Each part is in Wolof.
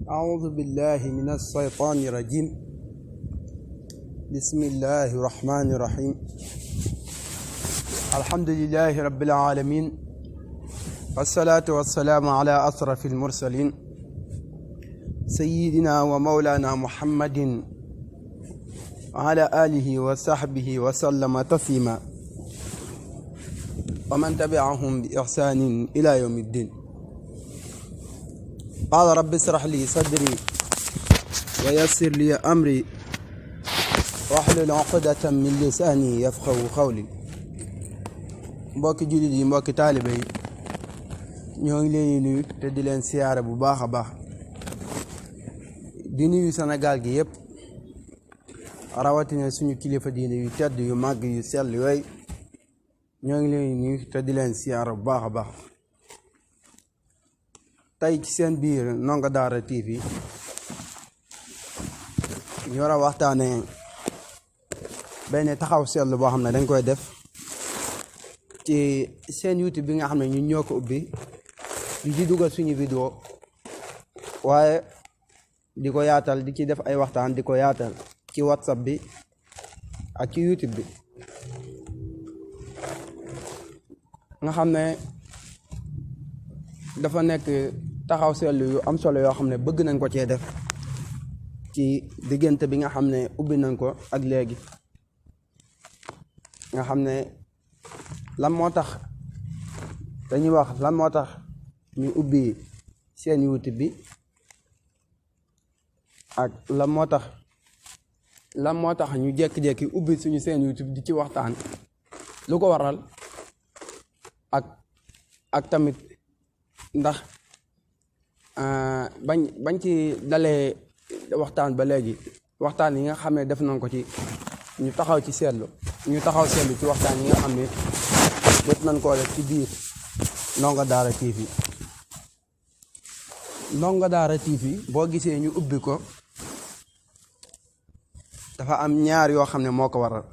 أعوذ بالله من الشيطان الرجيم بسم الله الرحمن الرحيم الحمد لله رب العالمين والصلاة والسلام على أشرف المرسلين سيدنا ومولانا محمد وعلى آله وصحبه وسلم تسليما ومن تبعهم بإحسان إلى يوم الدين. قال رب اشرح لي صدري ويسر لي أمري واحلل عقدة من لساني يفقهوا قولي. mbokki jullit yi mbokki taalibe yi ñoo ngi leen di nuyu te di leen siyaare bu baax a baax di nuyu Sénégal gi yëpp rawatina suñu kilifa diine yu tedd yu màgg yu sell yooyu ñoo ngi leen di nuyu te di leen siyaare bu baax a baax. tey ci seen biir Ndongo Daara TV ñu war a waxtaanee benn taxaw seetlu boo xam ne dañ koy def ci seen YouTube bi nga xam ne ñun ñoo ko ubbi di ci dugal suñu vidéo waaye di ko yaatal di ci def ay waxtaan di ko yaatal ci WhatsApp bi ak ci YouTube bi nga xam ne dafa nekk taxaw seetlu yu am solo yoo xam ne bëgg nañ ko cee def ci diggante bi nga xam ne ubbi nañ ko ak léegi nga xam ne lan moo tax dañuy wax lan moo tax ñu ubbi seen YouTube bi ak lan moo tax ñu jékki-jékki ubbi suñu seen YouTube di ci waxtaan lu ko waral ak tamit ndax bañ ci dalee waxtaan ba léegi waxtaan yi nga xam ne def nañ ko ci ñu taxaw seetlu ci waxtaan yi nga xam ne def nañ koo def ci biir Ndongo Daara TV. Ndongo Daara TV boo gisee ñu ubbi ko dafa am ñaar yoo xam ne moo ko waral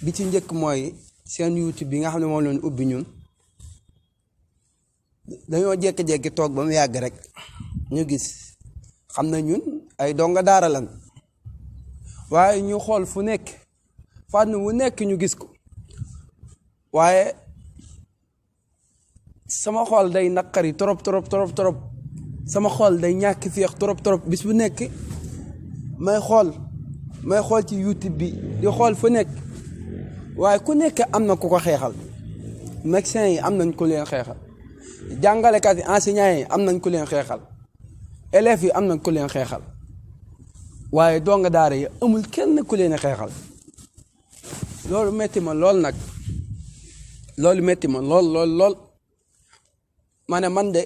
bi ci njëkk mooy seen YouTube bi nga xam ne moom leen ubbi ñun dañoo jékki-jékki toog ba mu yàgg rek ñu gis xam na ñun ay Ndongo Daara lan waaye ñu xool fu nekk fànn wu nekk ñu gis ko waaye sama xool day naqari trop sama xool day ñàkk féex trop bis bu nekk may xool ci YouTube bi di xool fu nekk waaye ku nekk am na ku ko xeexal médecins yi am nañ ku leen xeexal jàngalekat yi enseignants yi am nañ ku leen xeexal élèves yi am nañ ku leen xeexal waaye Ndongo Daara yi amul kenn ku leen xeexal loolu metti ma lool nag lool ma ne man de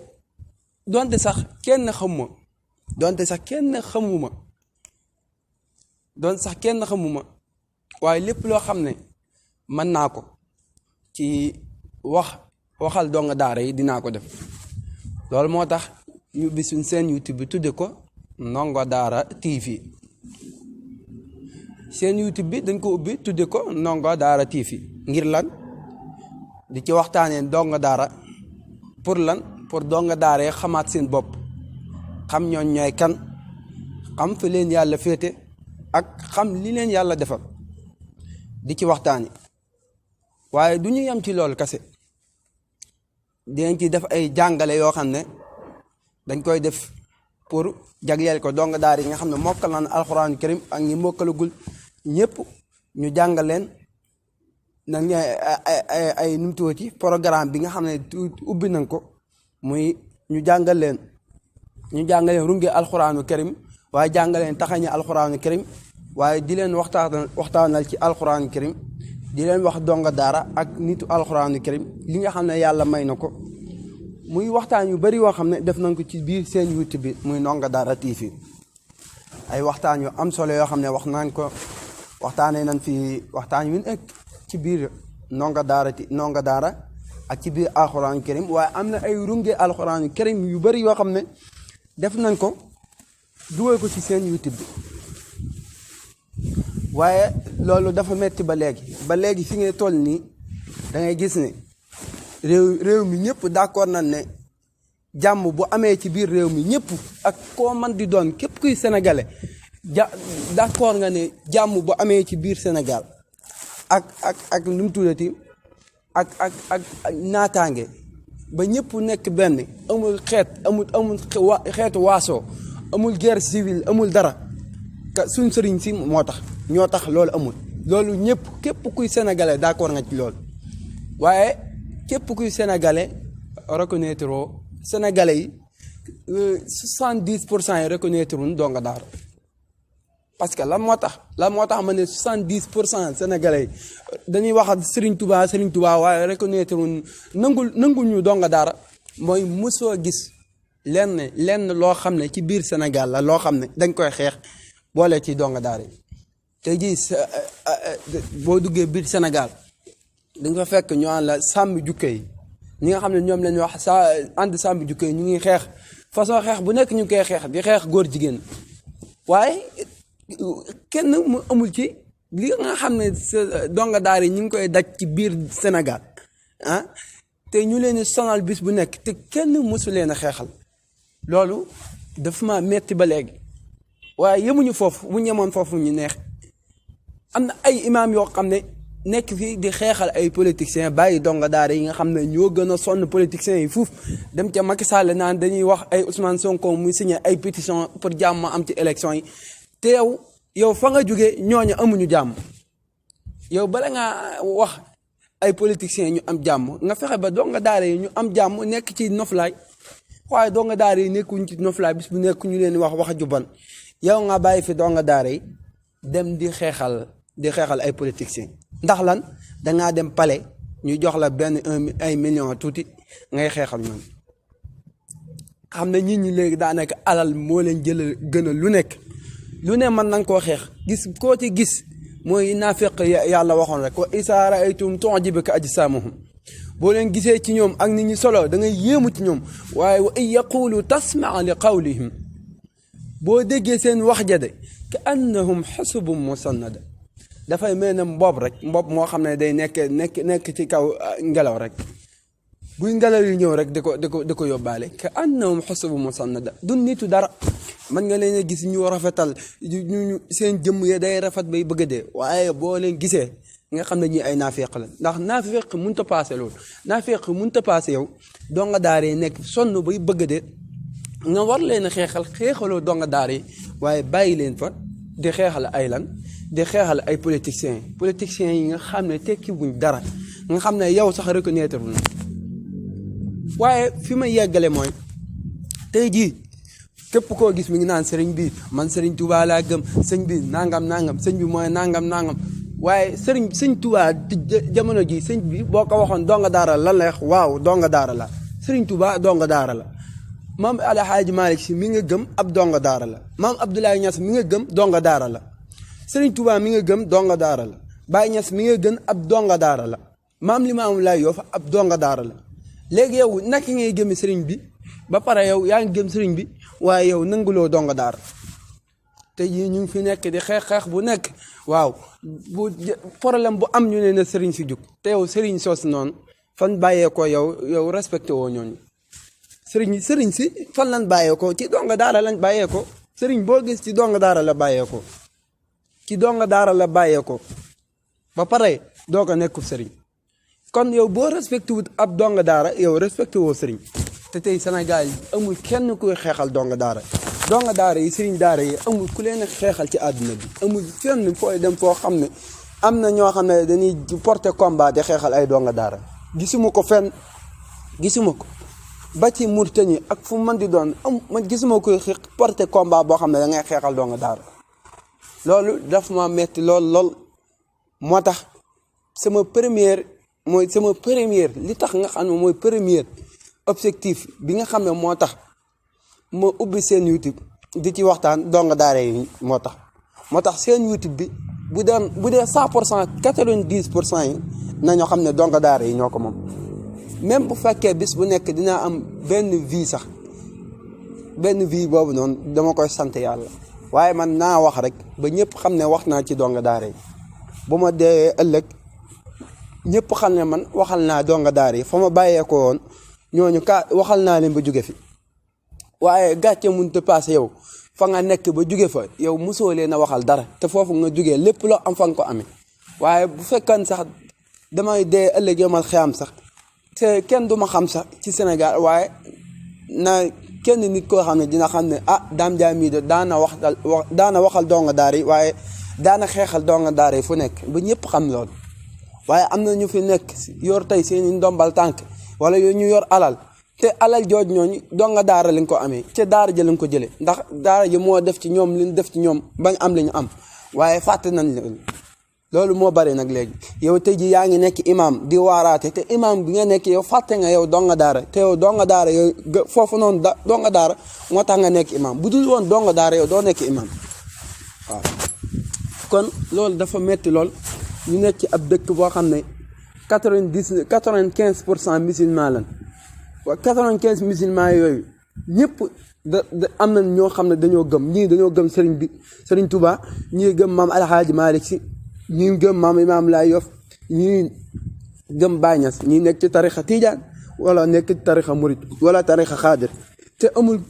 donte sax kenn xamuma waaye lépp loo xam ne mën naa ko ci waxal Ndongo Daara yi dinaa ko def loolu moo tax ñu ubbi suñ seen YouTube bi tudde ko Ndongo Daara TV seen YouTube bi dañ ko ubbi tudde ko Ndongo Daara TV ngir lan di ci waxtaanee Ndongo Daara pour lan pour Ndongo Daara yi xamaat seen bopp xam ñooñ ñooy kan xam fi leen yàlla féete ak xam li leen yàlla defal di ci waxtaani waaye du ñu yem ci loolu kese dinañ ci def ay jàngale yoo xam ne dañ koy def pour jagleel ko Ndongo Daara yi nga xam ne mokkal naan alxuraanu karim ak ñi mokkalagul ñëpp ñu jàngal leen nag ay numtuwo ci programme bi nga xam ne ubbi nañ ko muy ñu jàngal leen runge alxuraanu karim waaye jàngal leen taxañi alxuraanu karim waaye di leen waxtaanal ci alxuraanu karim di leen wax Ndongo Daara ak nitu alxuraanu karim li nga xam ne yàlla may na ko muy waxtaan yu bari yoo xam ne def nañ ko ci biir seen YouTube bi muy Ndongo Daara TV ay waxtaan yu am solo yoo xam ne waxtaanee nañ fi waxtaan yu nekk ci biir Ndongo Daara ak ci biir alxuraanu karim waaye am na ay runge alxuraanu karim yu bari yoo xam ne def nañ ko dugal ko ci seen YouTube bi waaye loolu dafa metti ba léegi fi ngay toll nii da ngay gis ne réew mi ñëpp d'accord nañ ne jàmm bu amee ci biir réew mi ñëpp ak koo man di doon képp kuy sénégalais d'accord nga ne jàmm bu amee ci biir Sénégal ak lu mu tuddati ak naataange ba ñëpp nekk benn amul xeet amul xeetu waaso amul guerre civile amul dara suñ sëriñ si ñoo tax loolu amul loolu ñëpp képp kuy sénégalais d'accord nga ci loolu waaye képp kuy sénégalais reconnaître sénégalais yi 70% yi reconnaître wuñ donga daara parce que lan moo tax ma ne 70% sénégalais yi dañuy wax Serigne Touba waaye reconnaître wuñ nangul ñu donga daara mooy mosoo gis lenn loo xam ne ci biir Sénégal la loo xam ne dañ koy xeex boole ci donga daara yi tey jii boo duggee biir Sénégal da nga fekk ñu an la sàmm jukke yi ñi nga xam ne ñoom lañu wax ànd sàmm jukke yi ñu ngi xeex façon xeex bu nekk ñu ngi koy xeex di xeex góor jigéen waaye kenn mu amul ci li nga xam ne donga daara yi ñu ngi koy daj ci biir Sénégal te ñu leen sonal bis bu nekk te kenn mësu leen a xeexal loolu dafa ma metti ba léegi waaye yemuñu foofu bu ñemoon foofu ñu neex am na ay imaam yoo xam ne nekk fii di xeexal ay politiciens bàyyi donga daara yi nga xam ne ñoo gën a sonn politiciens yi fuuf dem ca Macky Sall naan dañuy wax ay Ousmane Sonko muy signé ay pétition pour jàmm am ci élection yi te yow fa nga jógee ñooñu amuñu jàmm yow bala ngaa wax ay politiciens ñu am jàmm nga fexe ba donga daara yi ñu am jàmm nekk ci noflaay waaye donga daara yi nekkuñ ci noflaay bis bu nekk ñu leen wax ju bon yow nga bàyyi fi donga daara yi dem di xeexal ay politiciens ndax lan dangaa dem palais ñu jox la ay millions tuuti ngay xeexal ñoom xam ne nit ñi léegi daanaka alal moo leen gën a lu nekk lu ne mën nañ koo xeex gis koo ci gis mooy naafeq yàlla waxoon rek wa izaa ra'aytum tu'jibuka ajsaamuhum boo leen gisee ci ñoom ak nit ñi solo da ngay yéemu ci ñoom waaye wa in yaqulu tasma' li qawlihim boo déggee seen wax ja de ka annahum xusubun musannada dafay mel ne mbob moo xam ne day nekk ci kaw ngelaw rek buy ngelaw yi ñëw rek di ko yóbbaale ka annahum xusubun musannada du nitu dara mën nga leen a gis ñu rafetal ñu seen jëmm ya day rafet bay bëgg a dee waaye boo leen gisee nga xam ne ñi ay naafeq la ndax naafeq mënut a paase loolu naafeq mënut a paase yow donga daara yi nekk sonn bay bëgg a dee nga war leen a xeexaloo donga daara yi waaye bàyyi leen fa di xeexal ay di xeexal ay politiciens yi nga xam ne tekki buñ dara nga xam ne yow sax reconnaître na waaye fi ma yeggale mooy tey jii képp koo gis mi ngi naan sëriñ bi man sëriñ Touba laa gëm sëñ bi nangam sëñ bi mooy nangam waaye sëñ Touba jamono ji sëñ bi boo ko waxoon donga daara lan la wax waaw donga daara la sëriñ Touba donga daara la maam El Hadj Malick Sy mi nga gëm ab donga daara la maam Abdoulaye Niass mi nga gëm donga daara la sëriñ Touba mi nga gëm donga daara la Baye Niass mi nga gën ab donga daara la maam Limaamu Laay Yoof ab donga daara la léegi yow naka ngay gëmi sëriñ bi ba pare yow yaa ngi gëm sëriñ bi waaye yow nanguloo donga daara te yii ñu ngi fi nekk di xeex bu nekk waaw bu problème bu am ñu ne na sëriñ si jug te yow sëriñ soos noonu fan bàyyeekoo yow respecté woo ñooñu sëriñ si fan lañ bàyyeekoo ci donga daara lañ bàyyeekoo sëriñ boo gis ci donga daara la bàyyeekoo ci donga daara la bàyyeekoo ba pare doo ko nekkul sëriñ kon yow boo respecté wut ab donga daara yow respecté woo sëriñ te tey Sénégal amul kenn kuy xeexal donga daara yi sëriñ daara yi amul ku leen xeexal ci àdduna bi amul fenn fooy dem foo xam ne am na ñoo xam ne dañuy porter combat di xeexal ay donga daara gisuma ko fenn gisuma ko ba ci Mauritanie ak fu mën di doon man gisuma koy porter combat boo xam ne da ngay xeexal donga daara loolu daf ma metti lool moo tax sama première li tax nga xam ne mooy première objectif bi nga xam ne moo tax ma ubbi seen YouTube di ci waxtaan donga daara yi moo tax seen YouTube bi bu dee 100% 90% yi nañoo xam ne donga daara yi ñoo ko moom même bu fekkee bis bu nekk dinaa am benn vie boobu noonu dama koy sant yàlla waaye man naa wax rek ba ñëpp xam ne wax naa ci donga daara yi bu ma dee ëllëg ñëpp xam ne man waxal naa donga daara yi fa ma bàyyee ko woon ñooñu waxal naa leen ba jóge fi waaye gàcce mënut a paase yow fa nga nekk ba jóge fa yow mosoo leen a waxal dara te foofu nga jógee lépp loo am fa nga ko amee waaye bu fekkoon sax damay dee ëllëg yomal xiyam sax te kenn du ma xam sax ci Sénégal waaye na kenn nit koo xam ne dina xam ne Dame Ndiaye mii de daana waxal donga daara yi waaye daana xeexal donga daara yi fu nekk ba ñëpp xam loolu waaye am na ñu fi nekk yor tey seeni ndombal tànk wala ñu yor alal te alal jooj ñooñu donga daara lañ ko amee ca daara ja lañ ko jëlee ndax daara ji moo def ci ñoom li ñu def ci ñoom bañ am li ñu am waaye fàtte nañ loolu moo bari nag léegi yow tey ji yaa ngi nekk imam di waaraate te imam bi nga nekk yow fàtte nga yow donga daara te yow donga daara yow foofu noonu donga daara moo tax nga nekk imam bu dul woon donga daara yow doo nekk imam waaw kon loolu dafa metti lool ñu nekk ci ab dëkk boo xam ne 95% musulman lan waaw 95 musulman yooyu ñëpp am na ñoo xam ne dañoo gëm ñii dañoo gëm Serigne Touba ñii gëm maam Alhaaji Malick Sy ñii gëm maam Imaam Laay Yoff ñii gëm Baay Ñas ñii nekk ci tarixa Tijaan wala nekk ci tarixa Murit wala tarixa Xaadir te amul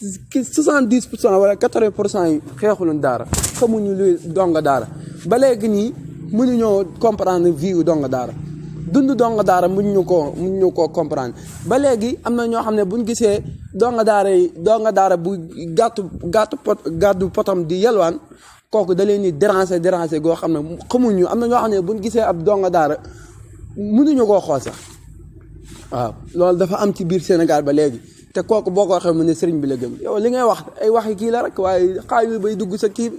70% wala 80% yi xeexuluñ daara xamuñu luy donga daara ba léegi nii mënuñoo comprendre vie donga daara dund donga daara mënuñu koo comprendre ba léegi am na ñoo xam ne buñ gisee donga daara bu gàddu potam di yelwaan kooku da leen di déranger goo xam ne xamuñu am na ñoo xam ne buñ gisee ab donga daara mënuñu koo xool sax waaw loolu dafa am ci biir Sénégal ba léegi te kooku boo ko waxee mu ne sëriñ bi la gëm yow li ngay wax ay waxi kii la rek waaye xaayul bay dugg sa kii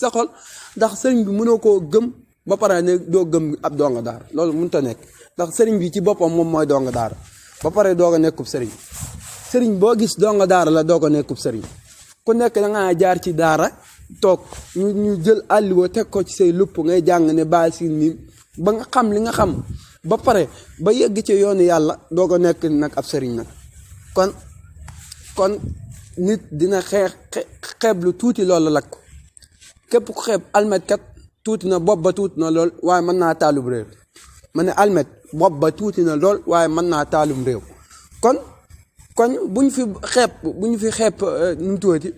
sa xol ndax sëriñ bi mënoo koo gëm ba pare ne doo gëm ab donga daara loolu mënut a nekk ndax sëriñ bi ci boppam moom mooy donga daara ba pare doog a nekkub sëriñ boo gis donga daara la doog a nekkub sëriñ ku nekk da ngaa jaar ci daara toog ñu jël àlliwoo teg ko ci say lupp ngay jàng ne baal si nii ba nga xam li nga xam ba pare ba yegg ci yoonu yàlla doog a nekk nag ab sëriñ nag kon nit dina xeeb lu tuuti loolu lakk képp ku xeeb almet kat tuuti na bopp ba tuuti na lool waaye mën naa taalum réew ma ne almet bopp ba tuuti na lool waaye mën naa taalum réew kon buñ fi xeeb nu mu tuuti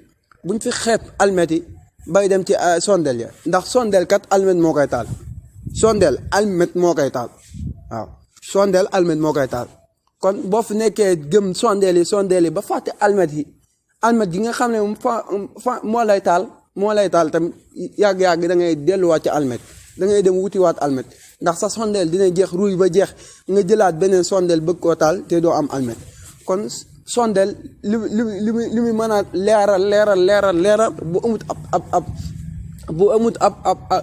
buñ fi xeeb almet yi bay dem ci sondel ya ndax sondel kat almet moo koy taal sondel almet moo koy taal waaw sondel almet moo koy taal kon boo fi nekkee gëm sondeel yi ba fàtte almet yi nga xam ne fa moo lay taal tam yàgg-yàgg da ngay delluwaat ci almet da ngay dem wutiwaat almet ndax sa sondeel dina jeex ruuy ba jeex nga jëlaat beneen sondeel bëgg koo taal te doo am almet kon sondeel li muy mën a leeral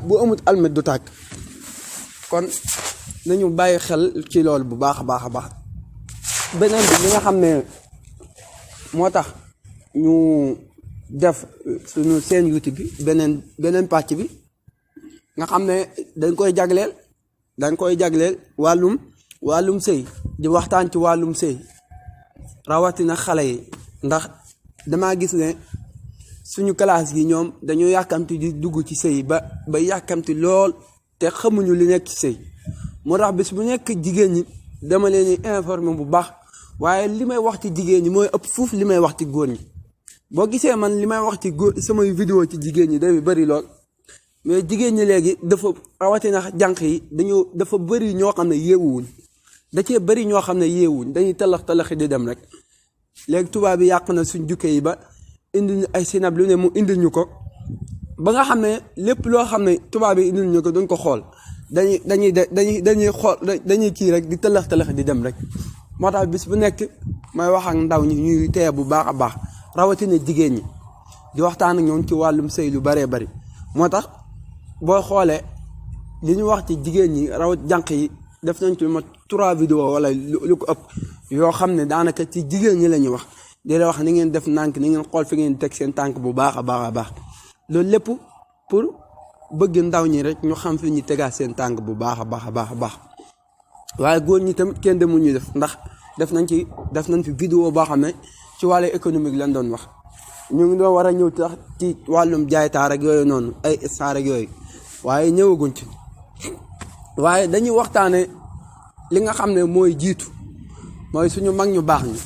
bu amut almet du tàkk kon nañu bàyyi xel ci loolu bu baax a baax beneen bi li nga xam ne moo tax ñu def suñu seen YouTube bi beneen pàcc bi nga xam ne dañ koy jagleel wàllum sëy di waxtaan ci wàllum sëy rawatina xale yi ndax damaa gis ne suñu classe yi ñoom dañoo yàkkamti di dugg ci sëy ba yàkkamti lool te xamuñu li nekk ci sëy moo tax bis bu nekk jigéen ñi dama leen di informer bu baax waaye li may wax ci jigéen ñi mooy ëpp fuuf li may wax ci góor ñi boo gisee man li may wax ci góor samay vidéo ci jigéen ñi day bëri lool mais jigéen ñi léegi dafa rawatina jànq yi dafa bëri ñoo xam ne yeewuwuñ da cee bëri ñoo xam ne yeewuñ dañuy talaxi di dem rek léegi tubaab bi yàq na suñ jukke yi ba indil ñu ay sinab lu ne mu indil ñu ko ba nga xam ne lépp loo xam ne tubaab bi indil ñu ko duñ ko xool dañuy xool dañuy kii rek di talax di dem rek moo tax bis bu nekk may wax ak ndaw ñi ñuy teye bu baax a baax rawatina jigéen ñi di waxtaan ak ñoom ci wàllum sëy lu bëree bëri moo tax boo xoolee li ñu wax ci jigéen ñi rawat jànq yi def nañ ci ma 3 vidéo wala lu ko ëpp yoo xam ne daanaka ci jigéen ñi la ñuy wax di la wax ni ngeen def nànk ni ngeen xool fi ngeen teg seen tànk bu baax a baax loolu lépp pour bëgg ndaw ñi rek ñu xam fi ñu tegaat seen tànk bu baax a baax waaye góor ñi tamit kenn demul ñu def ndax def nañ fi vidéo boo xam ne ci wàllu économique lañ doon wax ñu ngi doon war a ñëw tax ci wàllum jaaytaar ak yooyu noonu ay star ak yooyu waaye ñëwaguñ ci waaye dañuy waxtaane li nga xam ne mooy jiitu mooy suñu mag ñu baax ñi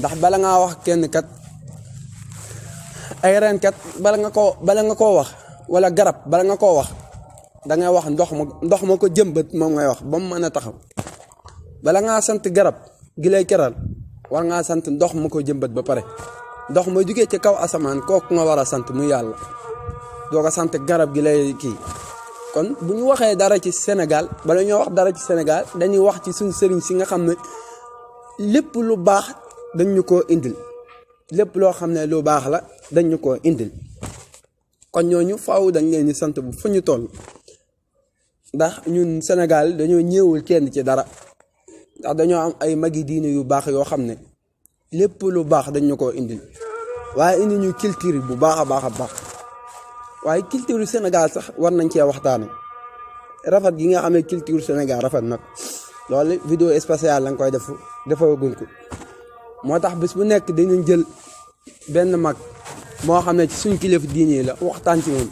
ndax bala ngaa wax kenn kat ay reen kat bala nga koo wax wala garab bala nga koo wax dangay wax ndox ma ko jëmbat moom ngay wax ba mu mën a taxaw bala ngaa sant garab gi lay keral war ngaa sant ndox ma ko jëmbat ba pare ndox ma jugee ci kaw asamaan kooku nga war a sant mu yàlla doo ko sant garab gi lay kii. kon bu ñu waxee dara ci Sénégal bala ñoo wax dara ci Sénégal dañuy wax ci suñu sëriñ si nga xam ne lépp lu baax dañ ñu koo indil lépp loo xam ne lu baax la dañ ñu koo indil kon ñooñu faaw dañ leen di sant bu fu ñu toll ndax ñun Sénégal dañoo ñëwul kenn ci dara ndax dañoo am ay magi diine yu baax yoo xam ne lépp lu baax dañ ñu koo indil waaye indi ñu culture bu baax a baax a baax waaye culture Sénégal sax war nañ cee waxtaane rafet gi nga xam ne culture Sénégal rafet nag loolu vidéo spéciale la nga koy defaguñ ko moo tax bés bu nekk dañu jël benn mag moo xam ne ci suñ kilifa diine la waxtaan ci moom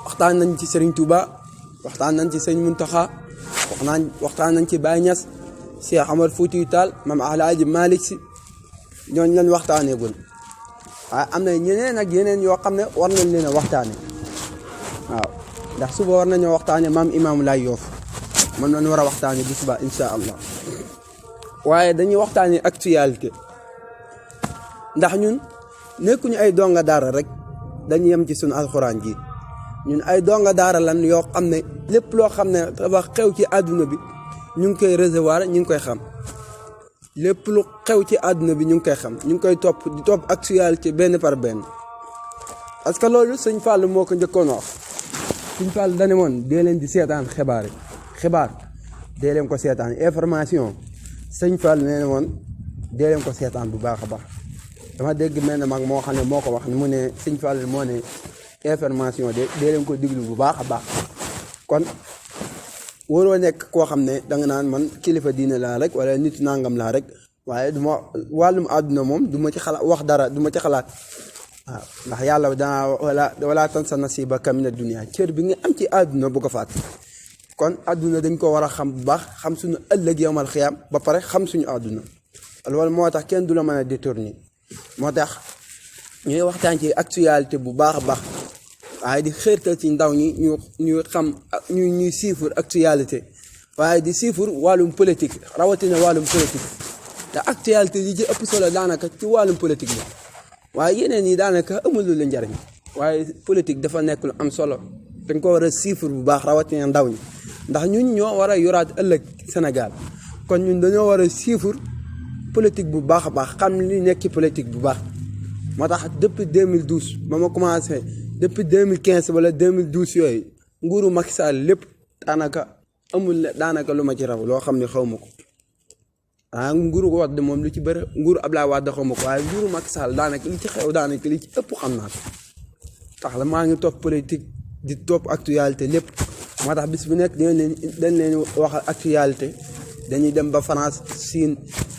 waxtaan nañ ci Serigne Touba waxtaan nañ ci Sëñ Muntaxa waxtaan nañ ci Baye Niass Cheikh Omar Foutiyou Tall Mame Alhaji Malick Sy ñooñu lañ waxtaanee gun waaye am na ñeneen ak yeneen yoo xam ne war nañ leen a waxtaane waaw ndax suba war nañoo waxtaane maam Imaamu Laay Yoof man lañ war a waxtaane bu suba insha allah waaye dañuy waxtaane actualité ndax ñun nekkuñu ay donga daara rek dañu yem ci suñu alxuraan ji ñun ay donga daara lan yoo xam ne lépp loo xam ne dafa xew ci àdduna bi ñu ngi koy recevoir ñu ngi koy xam lépp lu xew ci àdduna bi ñu ngi koy xam ñu ngi koy topp actualité benn par benn parce que loolu sëñ Fall moo ko njëkkoon wax sëñ Fall dane woon dee leen di seetaan xibaar dee leen ko seetaan information sëñ Fall nee na woon dee leen ko seetaan bu baax a baax dama dégg mel ne mag moo xam ne moo ko wax mu ne sëñ Fall moo ne information dee leen ko diglu bu baax a baax kon waroo nekk koo xam ne danga naan man kilifa diine laa rek wala nit nangam laa rek waaye duma wàllum àdduna moom du ma ci xalaat wax dara du ma ci xalaat waaw ndax yàlla danaa wala tansa nasiibaka mina dunya cër bi nga am ci àdduna bu ko fàtte kon àdduna dañ ko war a xam bu baax xam suñu ëllëg yawmal xiyaam ba pare xam suñu àdduna loolu moo tax kenn du la mën a détourner moo tax ñuy waxtaan ci actualité bu baax a baax waaye di xeertal ci ndaw ñi ñu xam ñuy siifur actualité waaye di siifur wàllum politique rawatina wàllum politique te actualité yi ci ëpp solo daanaka ci wàllum politique la waaye yeneen yi daanaka amul lu la njariñ waaye politique dafa nekk lu am solo dañ ko war a siifur bu baax rawatina ndaw ñi ndax ñun ñoo war a yoraat ëllëg Sénégal kon ñun dañoo war a siifur politique bu baax a baax xam li nekk ci politique bu baax moo tax depuis 2012 ba ma commencé depuis 2015 wala 2012 yooyu nguuru Macky Sall lépp daanaka lu ma ci raw loo xam ne xaw ma ko nguuru Wade moom lu ci bëri nguuru Abdoulaye Wade xaw ma ko waaye nguuru Macky Sall daanaka li ci xew daanaka li ci ëpp xam naa ko tax la maa ngi topp politique di topp actualité lépp moo tax bis bu nekk dañ leen wax actualité dañuy dem ba France Chine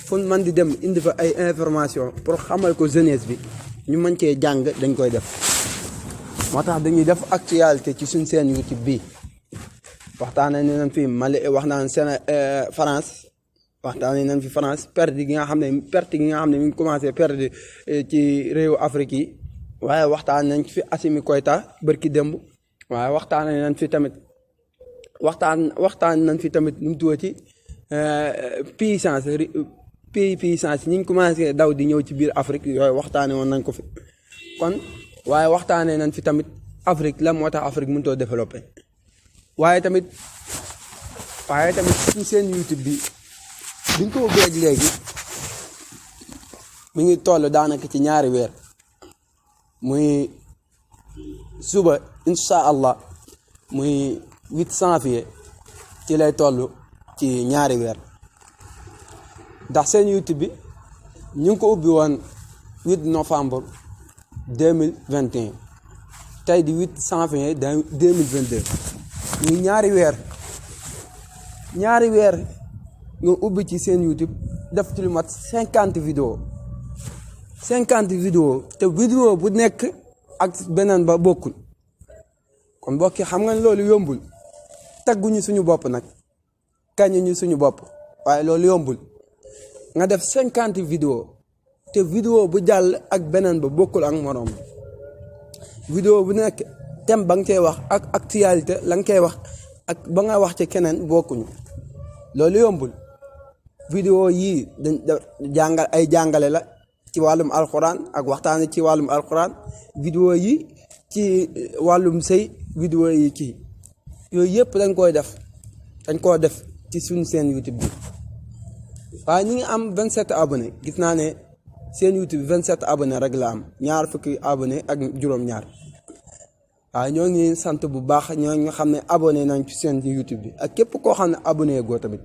fu man di dem indi fa ay information pour xamal ko jeunesse bi ñu mën cee jàng dañ koy def moo tax dañuy def actualité ci suñ seen YouTube bii waxtaane nañ fi Mali wax naan France waxtaane nañ fi France perte gi nga xam ne mi ngi commencé perdre ci réewu Afrique yi waaye waxtaan nañ fi Assimi Goïta bërki démb waaye waxtaane nañ fi tamit waxtaan nañ fi tamit nu mu tuddati puissance ñi ngi commencé daw di ñëw ci biir Afrique yooyu waxtaane woon nañ ko fi kon waaye waxtaanee nañ fi tamit Afrique la moo tax Afrique mënutoo développé waaye tamit suñ seen YouTube bi biñ ko ubbee léegi mi ngi toll daanaka ci ñaari weer muy suba insha allah muy 8 janvier ci lay toll ci ñaari weer ndax seen YouTube bi ñu ngi ko ubbi woon 8 novembre 2021 tey di 8 janvier 2022 muy ñaari weer nga ubbi ci seen YouTube def ci lu mat 50 vidéo te vidéo bu nekk ak beneen ba bokkul kon mbokki xam nga loolu yombul tagguñu suñu bopp nag kañuñu suñu bopp waaye loolu yombul nga def 50 vidéo te vidéo bu jàll ak beneen ba bokkul ak moroom vidéo bu nekk thème ba nga koy wax ak actualité la nga koy wax ak ba nga wax ci keneen bokkuñu loolu yombul. vidéo yii jàngal ay jàngale la ci wàllum alxuraan ak waxtaane ci wàllum alxuraan vidéo yi ci wàllum sëy vidéo yi kii yooyu yëpp dañ koo def ci suñ seen YouTube bi waaye ñi ngi am 27 abonnés gis naa ne seen YouTube 27 abonnés rek la am ñaar fukki abonnés ak juróom-ñaar waaye ñoo ngi sant bu baax ñoo nga xam ne abonné nañ ci seen YouTube bi ak képp koo xam ne abonné goo tamit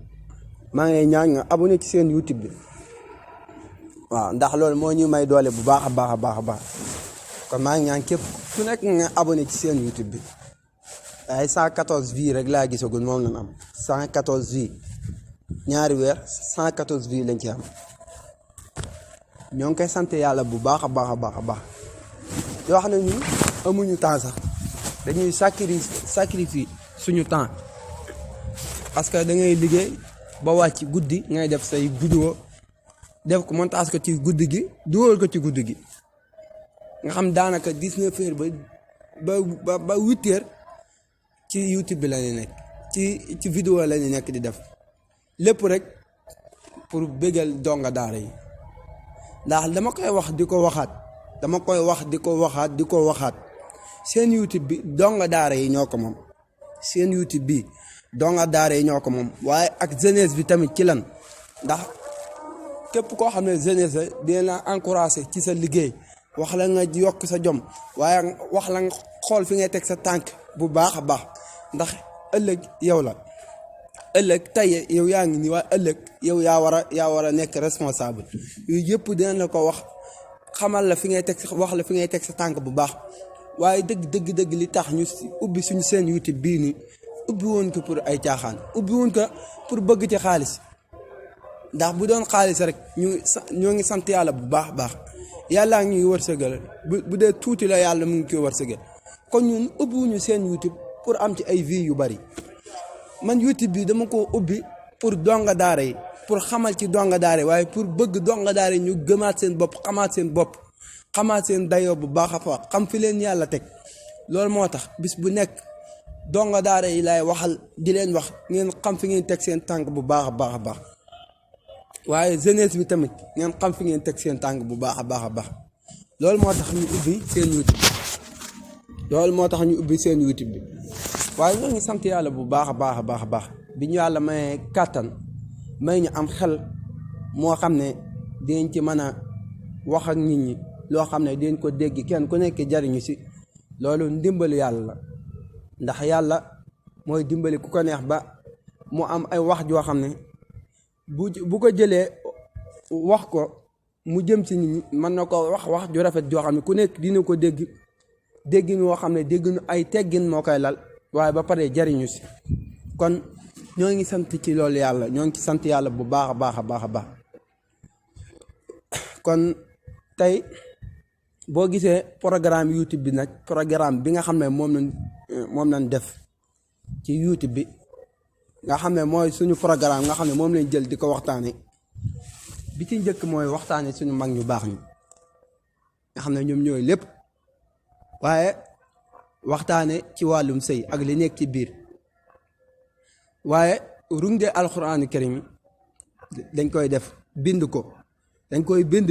maa ngi ñaan nga abonné ci seen YouTube bi waaw ndax loolu moo ñu may doole bu baax a baax a baax a baax kon maa ngi ñaan képp ku nekk nga abonné ci seen YouTube bi ay 114 vues rek laa gisagul moom lañ am 114 vues ñaari weer 114 vues lañ ci am ñoo ngi koy sant yàlla bu baax a baax a baax a baax yoo xam ne ñun amuñu temps sax dañuy sacrifier suñu temps parce que da ngay liggéey ba wàcc guddi ngay def say vidéo def ko montage ko ci guddi gi dugal ko ci guddi gi nga xam daanaka 19 heures ba 8 heures ci YouTube bi la ñu nekk ci vidéo la ñu nekk di def lépp rek pour bégal donga daara yi ndax dama koy wax di ko waxaat seen YouTube bi donga daara yi ñoo ko moom seen YouTube bi donga daara yi ñoo ko moom waaye ak jeunesse bi tamit ci lan ndax képp koo xam ne jeunesse la dina la encouragé ci sa liggéey wax la nga yokk sa jom waaye wax la nga xool fi ngay teg sa tànk bu baax a baax ndax ëllëg yow la ëllëg tey yow yaa ngi nii waaye ëllëg yow yaa war a nekk responsable yooyu yëpp dina la ko wax xamal la fi ngay teg wax la fi ngay teg sa tànk bu baax waaye dëgg li tax ñu ubbi suñu seen YouTube bii nii ubbi woon ko pour ay caaxaan ubbi woon ko pour bëgg ci xaalis ndax bu doon xaalis rek ñoo ngi sant yàlla bu baax baax yàllaa ngi wërsëgal bu dee tuuti la yàlla mu ngi koy wërsëgal kon ñun ubbiwuñu seen YouTube pour am ci ay vues yu bari man YouTube bi dama ko ubbi pour donga daara yi pour xamal ci donga daara yi waaye pour bëgg donga daara yi ñu gëmaat seen bopp xamaat seen dayoo bu baax a baax xam fi leen yàlla teg loolu moo tax bis bu nekk donga daara yi laay waxal di leen wax ngeen xam fi ngeen teg seen tànk bu baax a baax a baax waaye jeunesse bi tamit ngeen xam fi ngeen teg seen tànk bu baax a baax a baax loolu moo tax ñu ubbi seen YouTube bi waaye ñoo ngi sant yàlla bu baax a baax a baax a baax bi ñu yàlla may kàttan may ñu am xel moo xam ne dinañ ci mën a wax ak nit ñi loo xam ne dinañ ko dégg kenn ku nekk jariñu si loolu ndimbalu yàlla la ndax yàlla mooy dimbali ku ko neex ba mu am ay wax joo xam ne bu ko jëlee wax ko mu jëm ci nit ñi mën na ko wax ju rafet joo xam ne ku nekk dina ko déggin woo xam ne dégginu ay teggin moo koy lal waaye ba pare jariñu si kon ñoo ngi sant ci loolu yàlla ñoo ngi ci sant yàlla bu baax a baax a baax a baax kon tey boo gisee programme YouTube bi nag programme bi nga xam ne moom lañ def ci YouTube bi nga xam ne mooy suñu programme nga xam ne moom lañ jël di ko waxtaane bi ci njëkk mooy waxtaane suñu mag ñu baax ñi nga xam ne ñoom ñooy lépp waaye waxtaane ci wàllum sëy ak li nekk ci biir waaye runge alxuraanu karim dañ koy def bind ko dañ koy bind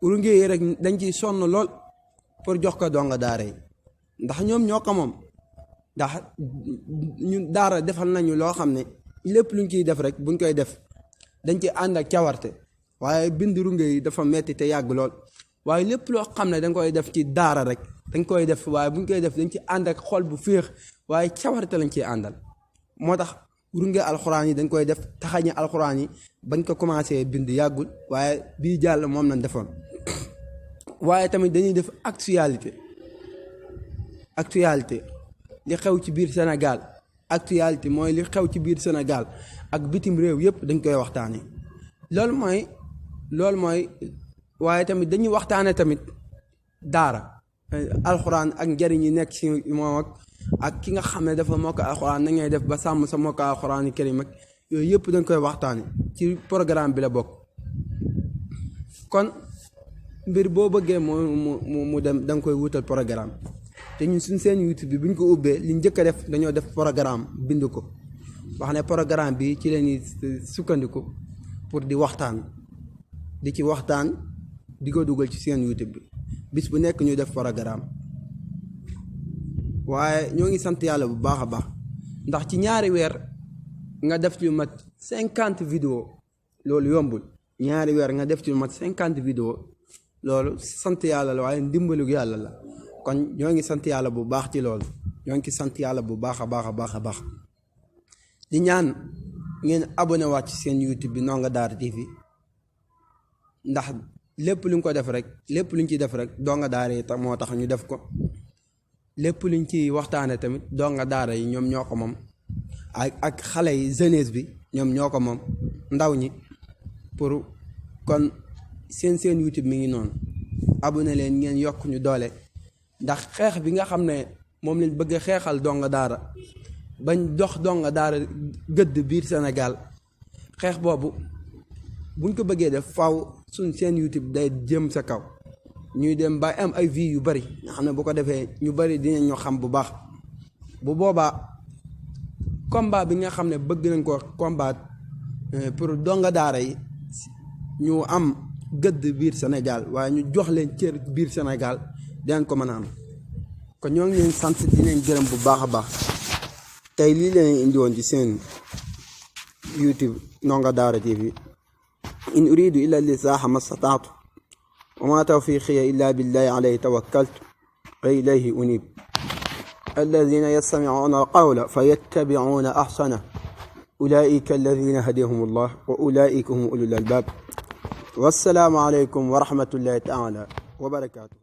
runge yi rek dañ ciy sonn lool pour jox ko donga daara yi ndax ñoom ñoo ko moom ndax ñun daara defal nañu loo xam ne lépp luñ ciy def rek buñ koy def dañ ci ànd ak cawarte waaye bind runge yi dafa metti te yàgg lool waaye lépp loo xam ne dañ koy def ci daara rek dañ koy def waaye buñ koy def dañ ci ànd ak xol bu féex waaye cawarte lañ ciy àndal moo tax runge alxuraan yi dañ koy def taxañi alxuraan yi bañ ko commencé bind yàggul waaye bii jàll moom lañ defoon waaye tamit dañuy def actualité li xew ci biir Sénégal actualité mooy li xew ci biir Sénégal ak bitim réew yëpp dañ koy waxtaane loolu mooy waaye tamit dañuy waxtaane tamit daara alxuraan ak njëriñ yi nekk ci moom ak ki nga xam ne dafa mokk alxuraan na ngay def ba sàmm sa mokk alxuraan karim ak yooyu yëpp dañ koy waxtaane ci programme bi la bokk. kon mbir boo bëggee mu dem da nga koy wutal programme te ñun suñ seen YouTube bi bu ñu ko ubbee li njëkk a def dañoo def programme bind ko wax ne programme bi ci lañuy sukkandiku pour di waxtaan di ci waxtaan di ko dugal ci seen YouTube bi bis bu nekk ñu def programme. waaye ñoo ngi sant yàlla bu baax a baax ndax ci ñaari weer nga def ci lu mat 50 vidéo loolu yombul. ñaari weer nga def ci lu mat 50 vidéo loolu sant yàlla la waaye ndimbalu yàlla la kon ñoo ngi sant yàlla bu baax ci loolu ñoo ngi sant yàlla bu baax a baax di ñaan ngeen abonné waat ci seen YouTube bi Ndongo Daara TV ndax lépp luñ ko def rek lépp luñ ci def rek Ndongo Daara yi moo tax ñu def ko lépp luñ ci waxtaane tamit Ndongo Daara yi ñoom ñoo ko moom ak xale yi jeunesse bi ñoom ñoo ko moom ndaw ñi pour kon seen YouTube mi ngi noonu abonné leen ngeen yokk ñu doole ndax xeex bi nga xam ne moom lañ bëgg a xeexal Ndongo Daara bañ dox Ndongo Daara gëdd biir Sénégal xeex boobu buñ ko bëggee def faw suñ seen YouTube day jëm sa kaw ñuy dem ba am ay vues yu bari nga xam ne bu ko defee ñu bari dinañ ñu xam bu baax bu boobaa combat bi nga xam ne bëgg nañ ko combat pour Ndongo Daara yi ñu am gëdd biir Sénégal waaye ñu jox leen cër biir Sénégal dinañ ko mën a am kon ñoo ngi leen sant di leen gërëm bu baax a baax tey lii leen indi woon ci seen YouTube Ndongo Daara TV in uridu illa al-islaaha ma stata'tu wa ma tawfiqiya illa billahi alayhi tawakkaltu wa ilayhi unib alladhina yastami'una al-qawla fayattabi'una ahsana ulaika alladhina hadahum Allah wa ulaika hum ulul albab wassalaamu aleykum wa rahmatullahi taala wa barakatuh